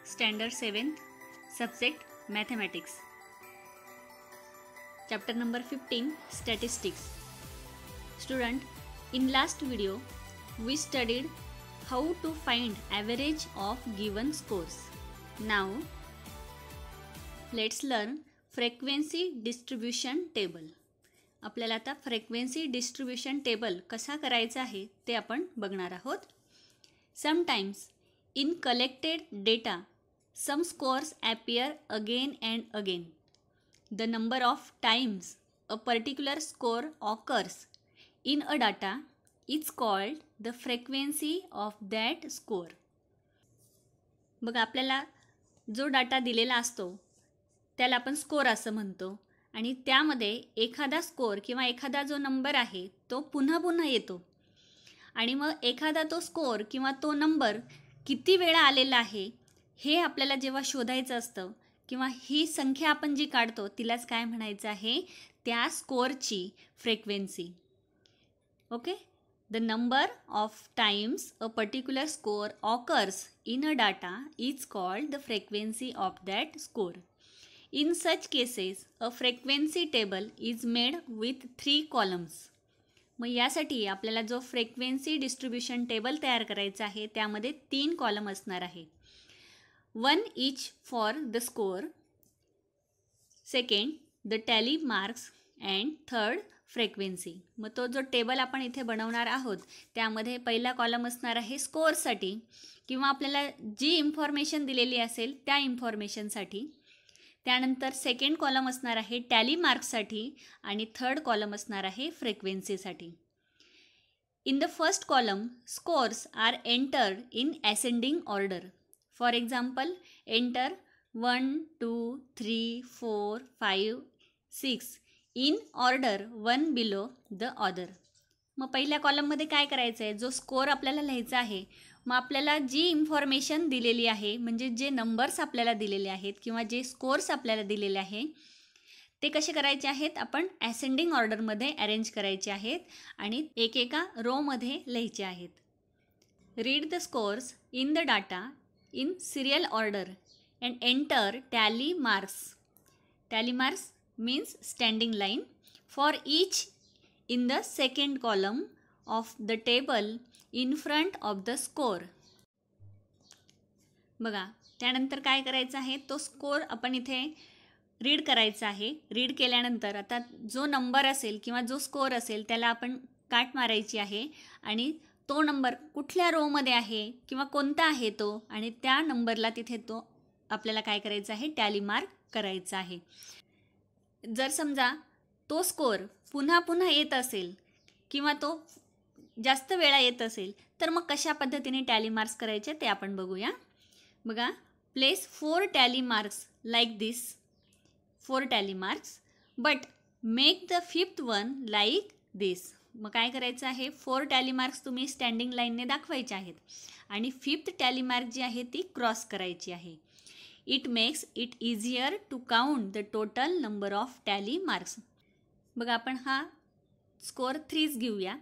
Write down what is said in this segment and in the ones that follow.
Standard 7th, Subject Mathematics. Chapter number 15, Statistics. Student, in last video we studied how to find average of given scores. Now let's learn frequency distribution table. आपल्याला आता frequency distribution table कसा करायचा आहे ते आपण बघणार आहोत. Sometimes in collected data some scores appear again and again. The number of times a particular score occurs in a data is called the frequency of that score. बघा, आपल्याला जो डाटा दिलेला असतो त्याला आपण स्कोर असं म्हणतो आणि त्यामध्ये एखादा स्कोर किंवा एखादा जो नंबर आहे तो पुन्हा पुन्हा येतो आणि मग एखादा तो स्कोर किंवा तो नंबर किती वेळा आलेला आहे हे आपल्याला जेव्हा शोधायचं असतं किंवा ही संख्या आपण जी काढतो तिलाच काय म्हणायचं आहे, त्या स्कोरची frequency. Okay, the number of times a particular score occurs in a data is called the frequency of that score. In such cases, a frequency table is made with 3 columns. मग यासाठी आपल्याला जो फ्रिक्वेन्सी डिस्ट्रीब्यूशन टेबल तयार करायचा आहे त्यामध्ये 3 column असणार आहे. 1 each for the score, second the tally marks and third frequency. मग तो जो टेबल आपण इथे बनवणार आहोत त्यामध्ये पहिला कॉलम असणार आहे स्कोरसाठी किंवा आपल्याला जी इन्फॉर्मेशन दिलेली असेल त्या इन्फॉर्मेशनसाठी. त्यानंतर सेकंड कॉलम असणार आहे टॅली मार्क्ससाठी आणि थर्ड कॉलम असणार आहे फ्रिक्वेन्सीसाठी. In the first column scores are entered in ascending order. For example, enter 1, 2, 3, 4, 5, 6 in order 1 below the order. मग पहिल्या कॉलममध्ये काय करायचं आहे, जो स्कोर आपल्याला लिहायचा आहे मग आपल्याला जी इन्फॉर्मेशन दिलेली आहे म्हणजे जे नंबर्स आपल्याला दिलेले आहेत किंवा जे स्कोर्स आपल्याला दिलेले आहे ते कसे करायचे आहेत, आपण असेंडिंग ऑर्डरमध्ये अरेंज करायचे आहेत आणि एकेका रोमध्ये लिहायचे आहेत. Read the scores in the data in serial order and enter tally marks. Tally marks means standing line for each in the second column of the table in front of the score. बघा, त्यानंतर काय करायचं आहे, तो score आपण इथे read करायचा आहे. रीड केल्यानंतर आता जो नंबर असेल किंवा जो स्कोर असेल त्याला आपण काट मारायची आहे आणि तो नंबर कुठल्या रोमध्ये आहे किंवा कोणता आहे तो आणि त्या नंबरला तिथे तो आपल्याला काय करायचं आहे, टॅली मार्क करायचा आहे. जर समजा तो स्कोर पुन्हा पुन्हा येत असेल किंवा तो जास्त वेळा येत असेल तर मग कशा पद्धतीने टॅली मार्क्स करायचे ते आपण बघूया. बघा, place 4 tally marks like this, 4 tally marks, but make the 5th one like this. मग काय करायचं आहे, 4 टॅली मार्क्स तुम्ही स्टँडिंग लाईनने दाखवायचे आहेत आणि 5th टॅली मार्क जी आहे ती क्रॉस करायची आहे. It makes it easier to count the total number of tally marks. बघा, आपण हा स्कोर 3 घेऊया.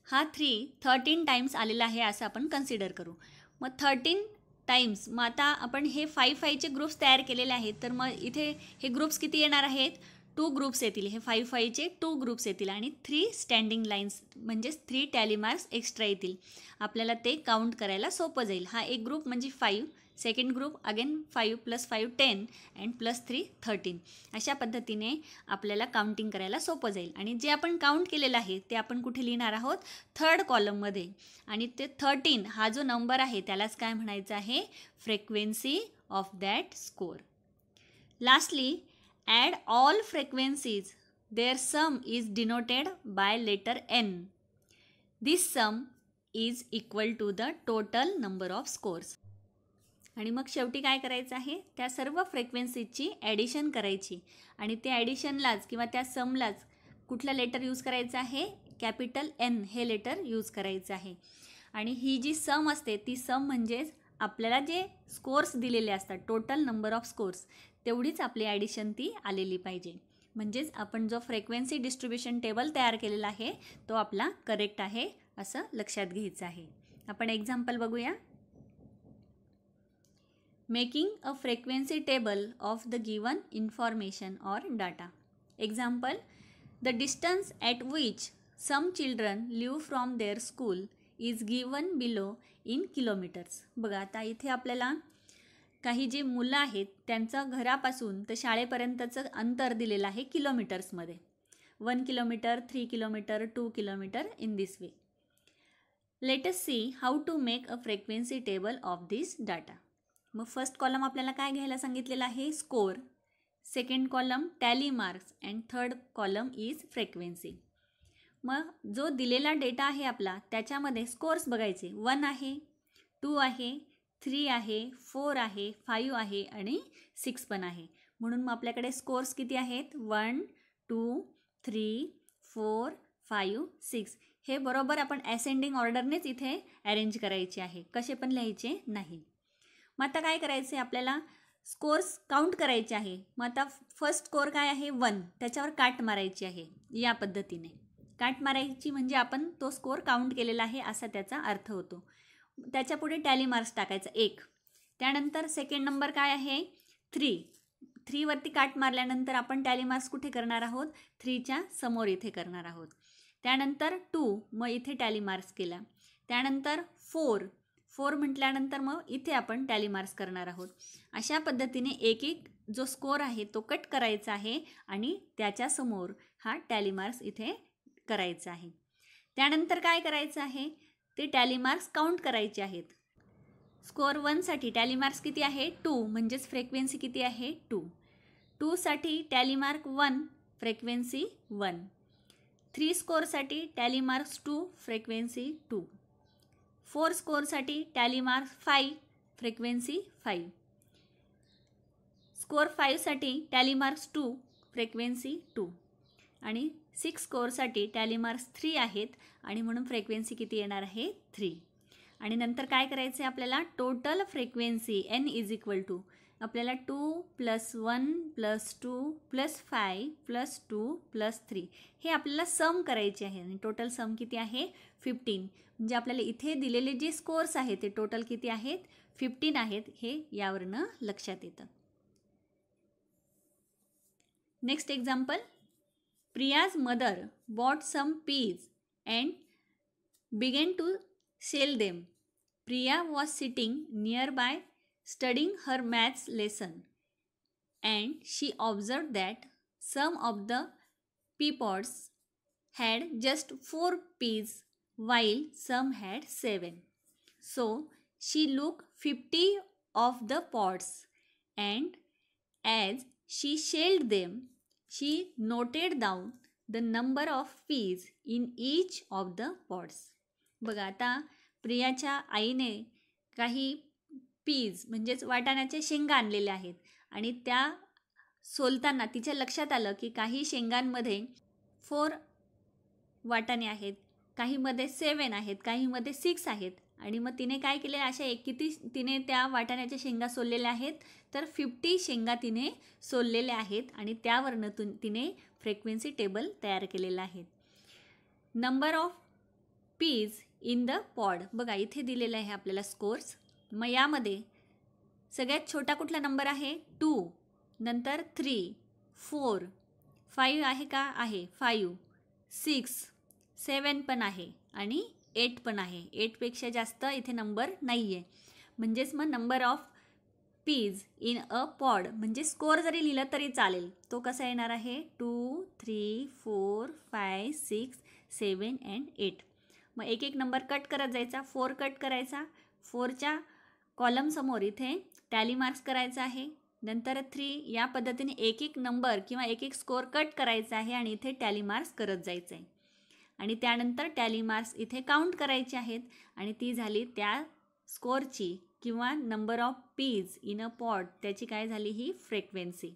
हा 13 टाइम्स आलेला आहे असं आपण कन्सिडर करू. मग 13 टाइम्स, मग आता आपण हे 5चे ग्रुप्स तयार केलेले आहेत तर मग इथे हे ग्रुप्स किती येणार आहेत, 2 ग्रुप्स येतील. हे 5चे 2 ग्रुप्स येतील आणि 3 स्टँडिंग लाईन्स म्हणजेच 3 टॅली मार्क्स एक्स्ट्रा येतील. आपल्याला ते काउंट करायला सोपं जाईल. हा एक ग्रुप म्हणजे 5, सेकंड ग्रुप अगेन 5 + 5 10 अँड +3 13. अशा पद्धतीने आपल्याला काउंटिंग करायला सोपं जाईल. आणि जे आपण काउंट केलेलं आहे ते आपण कुठे लिहिणार आहोत, थर्ड कॉलममध्ये. आणि ते 13 हा जो नंबर आहे त्यालाच काय म्हणायचं आहे, frequency of that score. Lastly, add all frequencies, their sum is denoted by letter N. This sum is equal to the total number of scores. आणि मग शेवटी काय करायचं आहे, त्या सर्व फ्रिक्वेन्सीची ॲडिशन करायची आणि त्या ॲडिशनलाच किंवा त्या समलाच कुठलं लेटर यूज करायचं आहे, कॅपिटल N हे लेटर यूज करायचं आहे. आणि ही जी सम असते ती सम म्हणजेच आपल्याला जे स्कोर्स दिलेले असतात, टोटल नंबर ऑफ स्कोर्स, तेवढीच आपली ॲडिशन ती आलेली पाहिजे. म्हणजेच आपण जो फ्रिक्वेन्सी डिस्ट्रीब्यूशन टेबल तयार केलेला आहे तो आपला करेक्ट आहे असं लक्षात घ्यायचं आहे. आपण एक्झाम्पल बघूया. Making a frequency table of the given information or data. Example, the distance at which some children live from their school is given below in kilometers. बघा आता इथे आपल्याला काही जे मुलं आहेत त्यांचं घरापासून तर शाळेपर्यंतचं अंतर दिलेलं आहे किलोमीटर्समध्ये. 1 kilometre, 3 kilometre, 2 kilometre in this way. Let us see how to make a frequency table of this data. मग फर्स्ट कॉलम आपल्याला काय घ्यायला सांगितलेलं आहे? Score. Second column tally marks and third column is frequency. मग जो दिलेला डेटा आहे आपला त्याच्यामध्ये स्कोर्स बघायचे. 1 आहे, 2 आहे, 3 आहे, 4 आहे, 5 आहे आणि 6 पण आहे. म्हणून मग आपल्याकडे स्कोर्स किती आहेत? 1, 2, 3, 4, 5, 6. हे बरोबर आपण असेंडिंग ऑर्डरनेच इथे अरेंज करायचे आहे, कसे पण लिहायचे नाही. मग आता काय करायचे? आपल्याला स्कोर्स काउंट करायचे आहे. मग आता फर्स्ट स्कोर काय आहे? 1. त्याच्यावर काट मारायची आहे. या पद्धतीने काट मारायची म्हणजे आपण तो स्कोर काउंट केलेला आहे असा त्याचा अर्थ होतो. त्याच्या पुढे टॅली मार्क्स टाकायचा 1. त्यानंतर सेकंड नंबर काय आहे? 3. 3 वरती काट मारल्यानंतर आपण टॅली मार्क्स कुठे करणार आहोत? 3च्या समोर इथे करणार आहोत. त्यानंतर 2, मग इथे टॅली मार्क्स केला. त्यानंतर 4 म्हटल्यानंतर मग इथे आपण टॅली मार्क्स करणार आहोत. अशा पद्धतीने एक एक जो स्कोर आहे तो कट करायचा आहे आणि त्याच्यासमोर हा टॅली मार्क्स इथे करायचा आहे. त्यानंतर काय करायचं आहे? ते टॅली मार्क्स काउंट करायचे आहेत. स्कोर 1साठी टॅली मार्क्स किती आहे? 2, म्हणजेच फ्रिक्वेन्सी किती आहे? 2. 2साठी टॅली मार्क 1, फ्रिक्वेन्सी 1. 3 स्कोरसाठी टॅली मार्क्स 2, फ्रिक्वेन्सी 2. 4 स्कोरसाठी टॅली मार्क्स 5, फ्रिक्वेन्सी 5. स्कोर 5साठी टॅली मार्क्स 2, फ्रिक्वेन्सी 2. आणि 6 स्कोरसाठी टॅली मार्क्स 3 आहेत आणि म्हणून फ्रिक्वेन्सी किती येणार आहे? 3. आणि नंतर काय करायचं आहे आपल्याला? Total frequency n is equal to आपल्याला 2 + 1 + 2 + 5 + 2 + 3 हे आपल्याला सम करायचे आहे. आणि टोटल सम किती आहे? 15. म्हणजे आपल्याला इथे दिलेले जे स्कोर्स आहेत ते टोटल किती आहेत? 15 आहेत. हे यावरनं लक्षात येतं. Next example, Priya's mother bought some peas and began to sell them. Priya was sitting nearby studying her maths lesson and she observed that some of the pea pods had just 4 peas while some had 7. So she looked 50 of the pods and as she shelled them she noted down the number of peas in each of the pods. बघा आता प्रियाच्या आईने काही पीज म्हणजेच वाटाण्याचे शेंगा आणलेले आहेत आणि त्या सोलताना तिच्या लक्षात आलं की काही शेंगांमध्ये 4 वाटाणे आहेत, काहीमध्ये 7 आहेत, काहीमध्ये 6 आहेत. आणि मग तिने काय केले? अशा किती तिने त्या वाटाण्याच्या शेंगा सोललेल्या आहेत? तर 50 शेंगा तिने सोललेल्या आहेत आणि त्यावरनं तिने फ्रिक्वेन्सी टेबल तयार केलेलं आहे. Number of peas in the pod. बघा इथे दिलेलं आहे आपल्याला स्कोर्स. मग यामध्ये सगळ्यात छोटा कुठला नंबर आहे? 2. नंतर 3, 4, 5 आहे का? आहे. 5, 6, 7 पण आहे आणि 8 पण आहे. 8पेक्षा जास्त इथे नंबर नाही आहे. म्हणजेच मग number of peas in a pod म्हणजे स्कोर जरी लिहिलं तरी चालेल. तो कसा येणार आहे? 2, 3, 4, 5, 6, 7 अँड 8. मग एक एक नंबर कट करत जायचा. 4 कट करायचा. 4च्या कॉलम समोर इथे टॅली मार्क्स करायचा आहे. नंतर 3 या पद्धतीने एक एक नंबर किंवा एक एक स्कोर कट करायचा आहे आणि इथे टॅली मार्क्स करत जायचं आहे. आणि त्यानंतर टॅली मार्क्स इथे काउंट करायचे आहेत आणि ती झाली त्या स्कोरची किंवा number of peas in a pod त्याची काय झाली? ही फ्रिक्वेन्सी.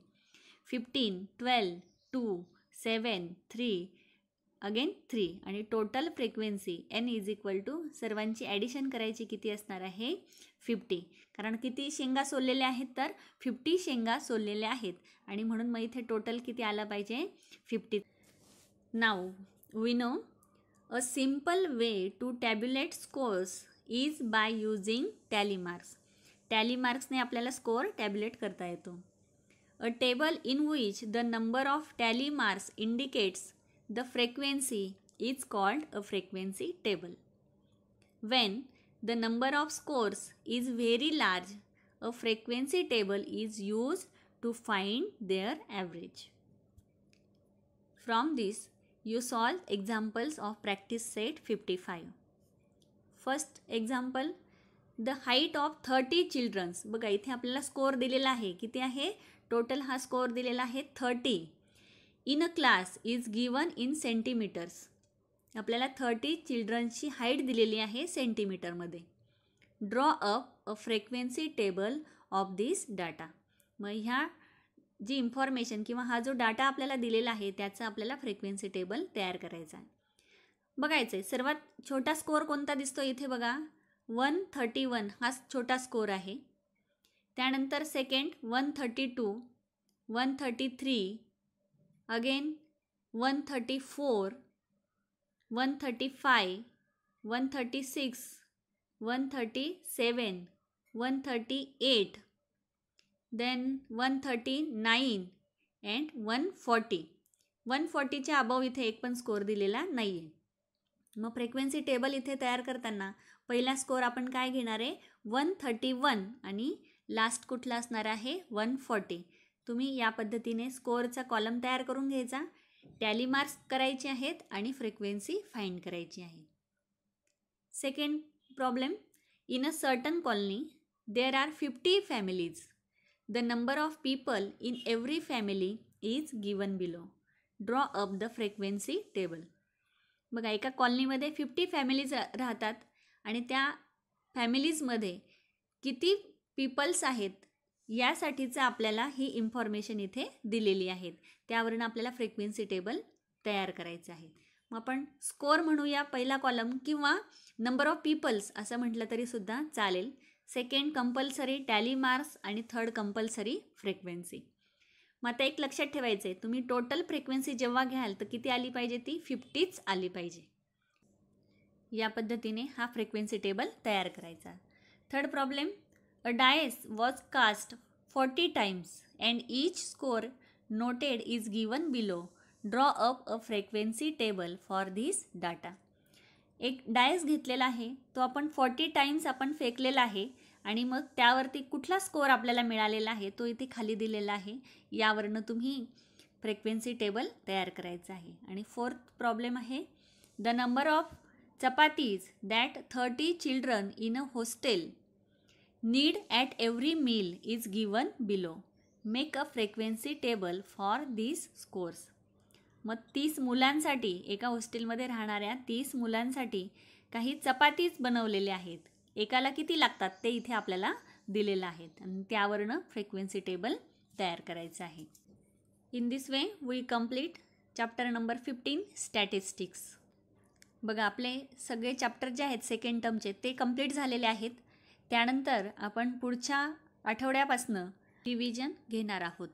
15, 12, 2, 7, 3 अगेन 3 आणि total frequency n is equal to सर्वांची ॲडिशन करायची किती असणार आहे? 50. कारण किती शेंगा सोललेल्या आहेत? तर 50 शेंगा सोललेल्या आहेत आणि म्हणून मग इथे टोटल किती आलं पाहिजे? 50. Now we know a simple way to tabulate scores is by using tally marks. Tally मार्क्सने आपल्याला स्कोअर टॅब्युलेट करता येतो. A table in which the number of tally marks indicates the frequency is called a frequency table. When the number of scores is very large, a frequency table is used to find their average. From this, you solve examples of practice set 55. First example, the height of 30 children. बघा इथे आपल्याला score दिलेला आहे. किती आहे? Total हा score दिलेला आहे 30. In a class is given in centimeters. आपल्याला 30 चिल्ड्रन्सची हाईट दिलेली आहे सेंटीमीटरमध्ये. Draw up a frequency table of this data. मग ह्या जी इन्फॉर्मेशन किंवा हा जो डाटा आपल्याला दिलेला आहे त्याचा आपल्याला फ्रिक्वेन्सी टेबल तयार करायचा आहे. बघायचं आहे सर्वात छोटा स्कोअर कोणता दिसतो इथे बघा 131 हा छोटा स्कोअर आहे. त्यानंतर सेकंड 132, 133, अगेन 134, 135, 136, 137, 138, then 139 and 140. 140च्या अबव इथे एक पण स्कोअर दिलेला नाही आहे. मग फ्रिक्वेन्सी टेबल इथे तयार करताना पहिला स्कोअर आपण काय घेणार आहे 131 आणि लास्ट कुठला असणार आहे 140. तुम्ही या पद्धतीने स्कोअरचा कॉलम तयार करून घ्यायचा. टॅली मार्क्स करायचे आहेत आणि फ्रिक्वेन्सी फाइंड करायची आहे. Second problem, in a certain colony there are 50 families. The number of people in every family is given below. Draw up the frequency table. बघा एका कॉलनीमध्ये 50 फॅमिलीज राहतात आणि त्या फॅमिलीजमध्ये किती पीपल्स आहेत यासाठीचं आपल्याला ही इन्फॉर्मेशन इथे दिलेली आहेत. त्यावरून आपल्याला फ्रिक्वेन्सी टेबल तयार करायचं आहे. मग आपण स्कोअर म्हणूया पहिला कॉलम किंवा नंबर ऑफ पीपल्स असं म्हटलं तरी सुद्धा चालेल. सेकंड कंपल्सरी टॅली मार्क्स आणि थर्ड कंपल्सरी फ्रिक्वेन्सी. मग आता एक लक्षात ठेवायचं आहे तुम्ही टोटल फ्रिक्वेन्सी जेव्हा घ्याल तर किती आली पाहिजे ती 50च आली पाहिजे. या पद्धतीने हा फ्रिक्वेन्सी टेबल तयार करायचा. Third problem, a dice was cast 40 times and each score noted is given below. Draw up a frequency table for this data. एक डायस घेतलेला आहे तो आपण 40 टाइम्स आपण फेकलेला आहे आणि मग त्यावरती कुठला स्कोअर आपल्याला मिळालेला आहे तो इथे खाली दिलेला आहे. यावरनं तुम्ही फ्रिक्वेन्सी टेबल तयार करायचं आहे. आणि फोर्थ प्रॉब्लेम आहे, the number of chapatis that 30 children in a hostel need at every meal is given below. Make a frequency table for these scores. मग 30 मुलांसाठी एका हॉस्टेलमध्ये राहणाऱ्या 30 मुलांसाठी काही चपातीच बनवलेले आहेत. एकाला किती लागतात ते इथे आपल्याला दिलेलं आहेत आणि त्यावरनं फ्रिक्वेन्सी टेबल तयार करायचं आहे. In this way we complete chapter number 15 statistics. बघा आपले सगळे चॅप्टर जे आहेत सेकंड टर्मचे ते कंप्लीट झालेले आहेत. त्यानंतर आपण पुढच्या आठवड्यापासून रिव्हिजन घेणार आहोत.